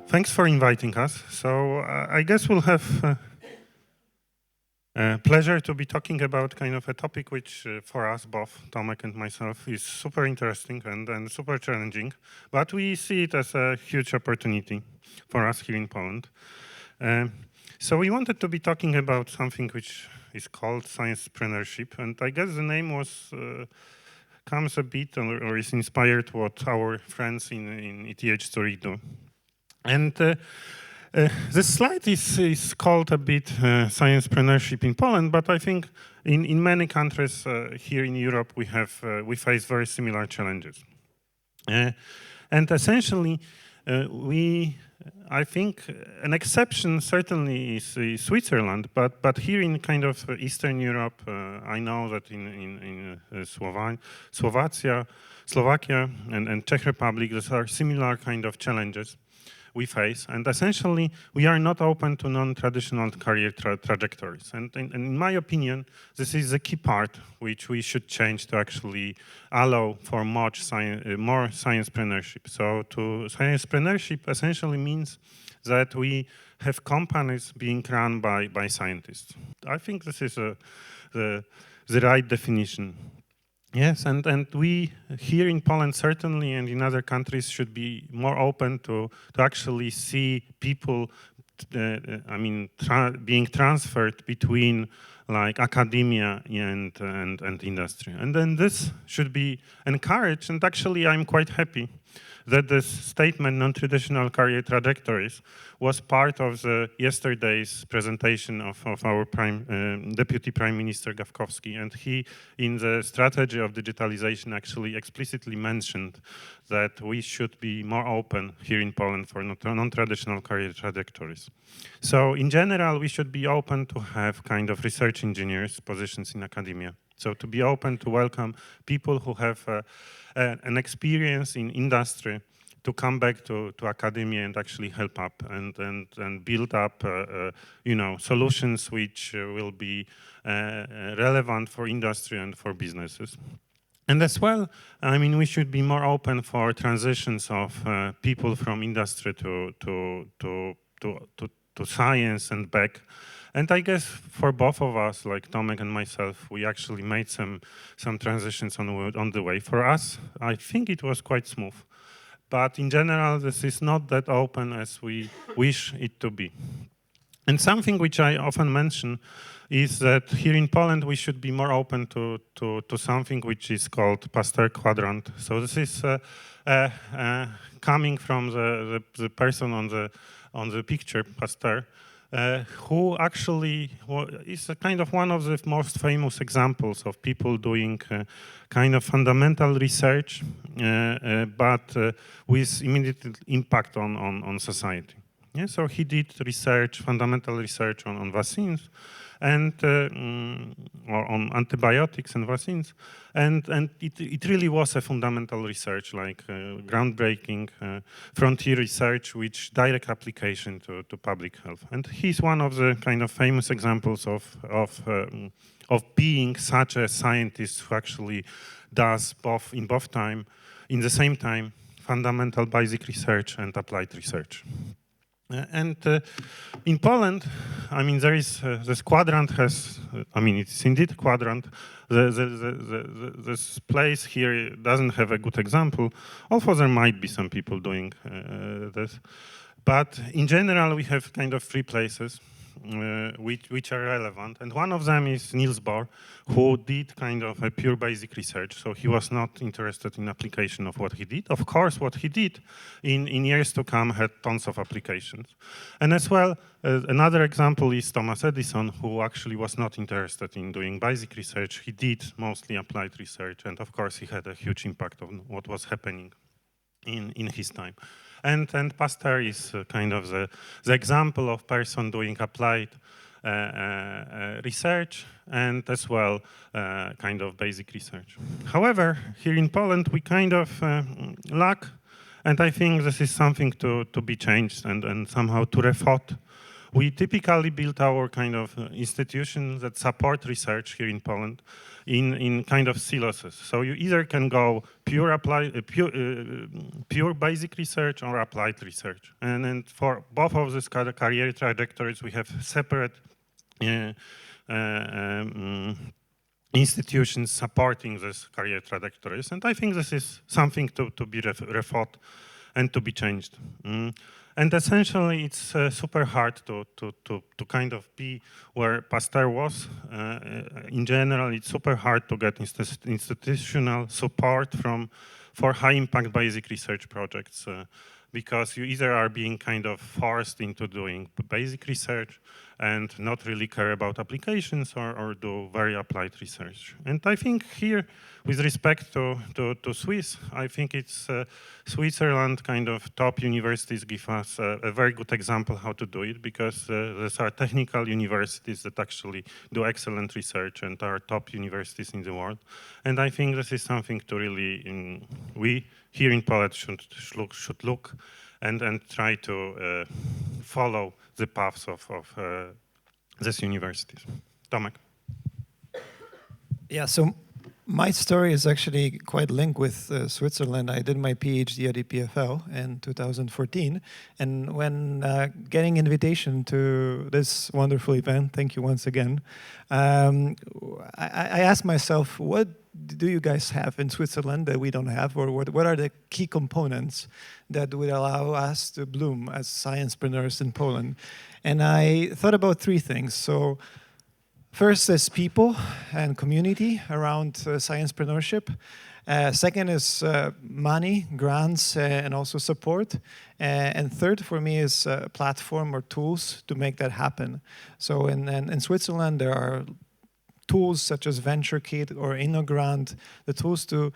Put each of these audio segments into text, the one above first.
Thanks for inviting us. So I guess we'll have pleasure to be talking about kind of a topic which for us both, Tomek and myself, is super interesting and super challenging, but we see it as a huge opportunity for us here in Poland. So we wanted to be talking about something which is called sciencepreneurship, and I guess the name was comes a bit or is inspired what our friends in ETH Zurich do. And this slide is called a bit sciencepreneurship in Poland, but I think in many countries here in Europe we face very similar challenges. And essentially, I think an exception certainly is Switzerland, but here in kind of Eastern Europe, I know that in Slovakia and Czech Republic, these are similar kind of challenges we face, and essentially we are not open to non-traditional career trajectories. And in my opinion, this is a key part which we should change to actually allow for more sciencepreneurship. So sciencepreneurship essentially means that we have companies being run by scientists. I think this is the right definition. Yes, and we here in Poland certainly and in other countries should be more open to actually see people, being transferred between like academia and industry. And then this should be encouraged, and actually I'm quite happy that this statement, non-traditional career trajectories, was part of the yesterday's presentation of our Deputy Prime Minister Gawkowski, and he, in the strategy of digitalization, actually explicitly mentioned that we should be more open here in Poland for non-traditional career trajectories. So in general, we should be open to have kind of research engineers positions in academia. So to be open to welcome people who have an experience in industry to come back to academia and actually help up and build up solutions which will be relevant for industry and for businesses. And as well, I mean, we should be more open for transitions of people from industry to science and back. And I guess for both of us, like Tomek and myself, we actually made some transitions on the way. For us, I think it was quite smooth. But in general, this is not that open as we wish it to be. And something which I often mention is that here in Poland, we should be more open to something which is called Pasteur quadrant. So this is coming from the person on the picture, Pasteur, who actually is a kind of one of the most famous examples of people doing kind of fundamental research, but with immediate impact on society. Yeah, so he did research, fundamental research on vaccines, and or on antibiotics and vaccines, and it really was a fundamental research, like groundbreaking frontier research, which direct application to public health. And he's one of the kind of famous examples of being such a scientist who actually does in the same time, fundamental basic research and applied research. And in Poland, I mean, there is this quadrant has. I mean, it's indeed a quadrant. This place here doesn't have a good example. Although there might be some people doing this, but in general, we have kind of three places which are relevant, and one of them is Niels Bohr, who did kind of a pure basic research. So he was not interested in application of what he did. Of course, what he did in years to come had tons of applications. And as well, another example is Thomas Edison, who actually was not interested in doing basic research. He did mostly applied research, and of course, he had a huge impact on what was happening in his time. And Pasteur is kind of the example of person doing applied research and as well kind of basic research. However, here in Poland, we kind of lack, and I think this is something to be changed and somehow to rethought we typically build our kind of institutions that support research here in Poland in kind of silos. So you either can go pure basic research or applied research. And for both of these career trajectories, we have separate institutions supporting these career trajectories. And I think this is something to be rethought and to be changed. And essentially, it's super hard to kind of be where Pasteur was. In general, it's super hard to get institutional support for high-impact basic research projects because you either are being kind of forced into doing basic research and not really care about applications or do very applied research. And I think here, with respect to Swiss, I think it's Switzerland kind of top universities give us a very good example how to do it because these are technical universities that actually do excellent research and are top universities in the world. And I think this is something to really, we here in Poland should look and try to follow the paths of these universities. Tomek. Yeah, so my story is actually quite linked with Switzerland. I did my PhD at EPFL in 2014, and when getting invitation to this wonderful event, thank you once again, I asked myself, what do you guys have in Switzerland that we don't have, or what are the key components that would allow us to bloom as sciencepreneurs in Poland? And I thought about three things. So first is people and community around sciencepreneurship. Second is money, grants, and also support. And third for me is platform or tools to make that happen. So in Switzerland, there are tools such as VentureKit or InnoGrant, the tools to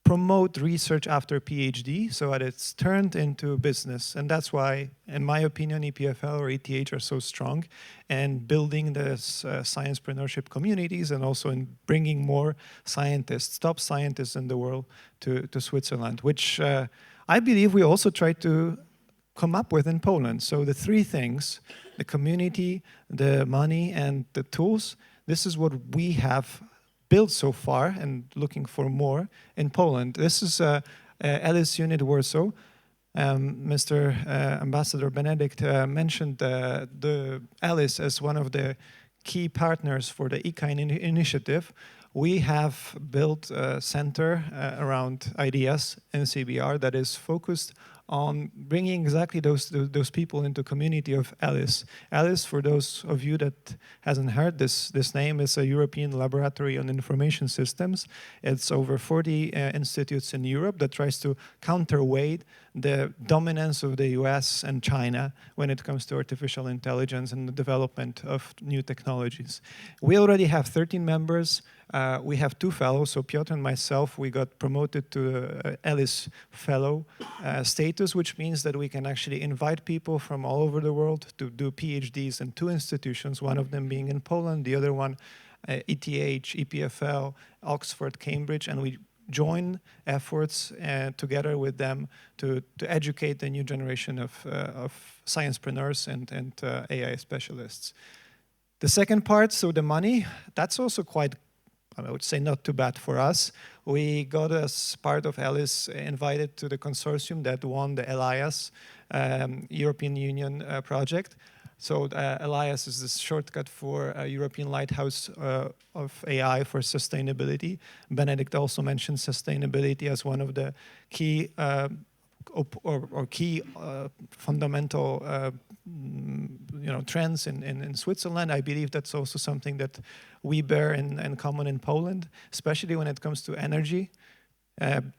promote research after PhD so that it's turned into business. And that's why, in my opinion, EPFL or ETH are so strong in building this sciencepreneurship communities and also in bringing more scientists, top scientists in the world to Switzerland, which I believe we also try to come up with in Poland. So the three things, the community, the money, and the tools, this is what we have built so far and looking for more in Poland. This is ELIS unit Warsaw. Mr. Ambassador Benedict mentioned the ELIS as one of the key partners for the eKine initiative. We have built a center around ideas in CBR that is focused on bringing exactly those people into community of ELIS. ELIS, for those of you that hasn't heard this name, is a European Laboratory on Information Systems. It's over 40 institutes in Europe that tries to counterweight the dominance of the US and China when it comes to artificial intelligence and the development of new technologies. We already have 13 members. We have 2 fellows, so Piotr and myself, we got promoted to ELIS fellow status, which means that we can actually invite people from all over the world to do PhDs in 2 institutions, one of them being in Poland, the other one ETH, EPFL, Oxford, Cambridge, and we join efforts together with them to educate the new generation of sciencepreneurs and AI specialists. The second part, so the money, that's also quite, I would say, not too bad for us. We got, as part of ELIS, invited to the consortium that won the ELIAS European Union project. So ELIAS is this shortcut for a European Lighthouse of AI for sustainability. Benedict also mentioned sustainability as one of the key fundamental trends in Switzerland. I believe that's also something that we bear in common in Poland, especially when it comes to energy.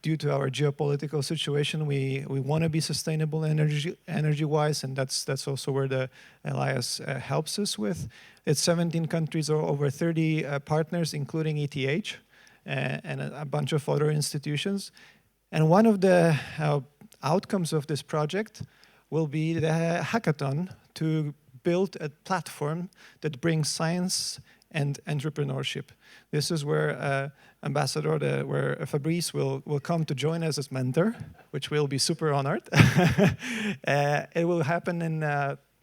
Due to our geopolitical situation, we want to be sustainable energy-wise, and that's also where the ELIAS helps us with. It's 17 countries or over 30 partners, including ETH and a bunch of other institutions. And one of the outcomes of this project will be the hackathon to build a platform that brings science and entrepreneurship. This is where Ambassador, where Fabrice will come to join us as mentor, which we'll be super honored. It will happen in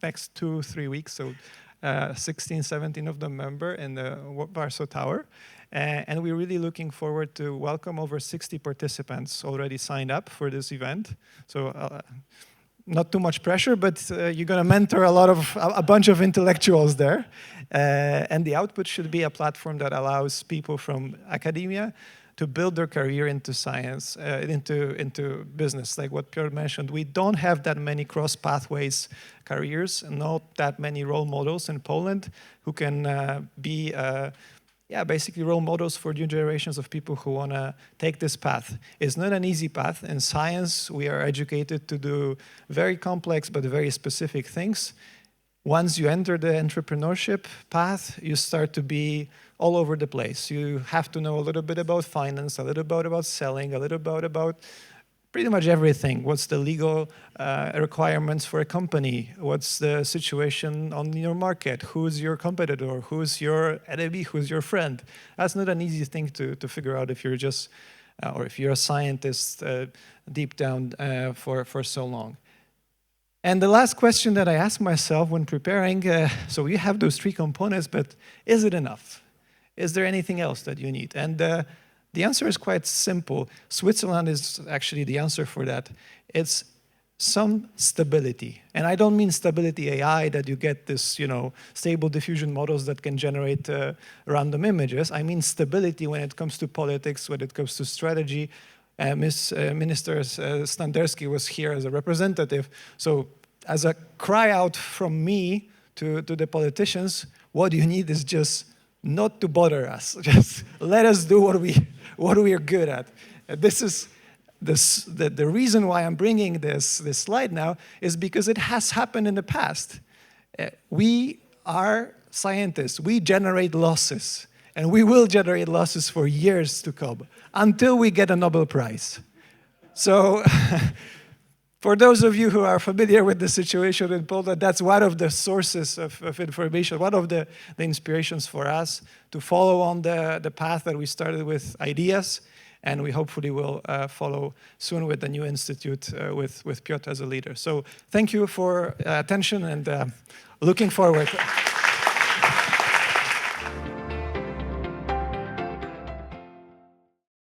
next 2-3 weeks, so 16, 17 of November in the Warsaw Tower. And we're really looking forward to welcome over 60 participants already signed up for this event. So not too much pressure, but you're going to mentor a bunch of intellectuals there. And the output should be a platform that allows people from academia to build their career into science, into business. Like what Piotr mentioned, we don't have that many cross pathways careers, and not that many role models in Poland who can be basically role models for new generations of people who want to take this path. It's not an easy path. In science, we are educated to do very complex but very specific things. Once you enter the entrepreneurship path, you start to be all over the place. You have to know a little bit about finance, a little bit about selling, a little bit about pretty much everything. What's the legal requirements for a company? What's the situation on your market? Who's your competitor? Who's your enemy? Who's your friend? That's not an easy thing to figure out if you're just, or if you're a scientist deep down for so long. And the last question that I asked myself when preparing, so we have those 3 components, but is it enough? Is there anything else that you need? And the answer is quite simple. Switzerland is actually the answer for that. It's some stability. And I don't mean stability AI, that you get this, stable diffusion models that can generate random images. I mean stability when it comes to politics, when it comes to strategy. Minister Standerski was here as a representative. So as a cry out from me to the politicians, what you need is just not to bother us. Just let us do what we are good at. This is the reason why I'm bringing this slide now is because it has happened in the past. We are scientists. We generate losses. And we will generate losses for years to come until we get a Nobel Prize. So for those of you who are familiar with the situation in Poland, that's one of the sources of information, one of the inspirations for us to follow on the path that we started with ideas. And we hopefully will follow soon with the new institute with Piotr as a leader. So thank you for attention and looking forward.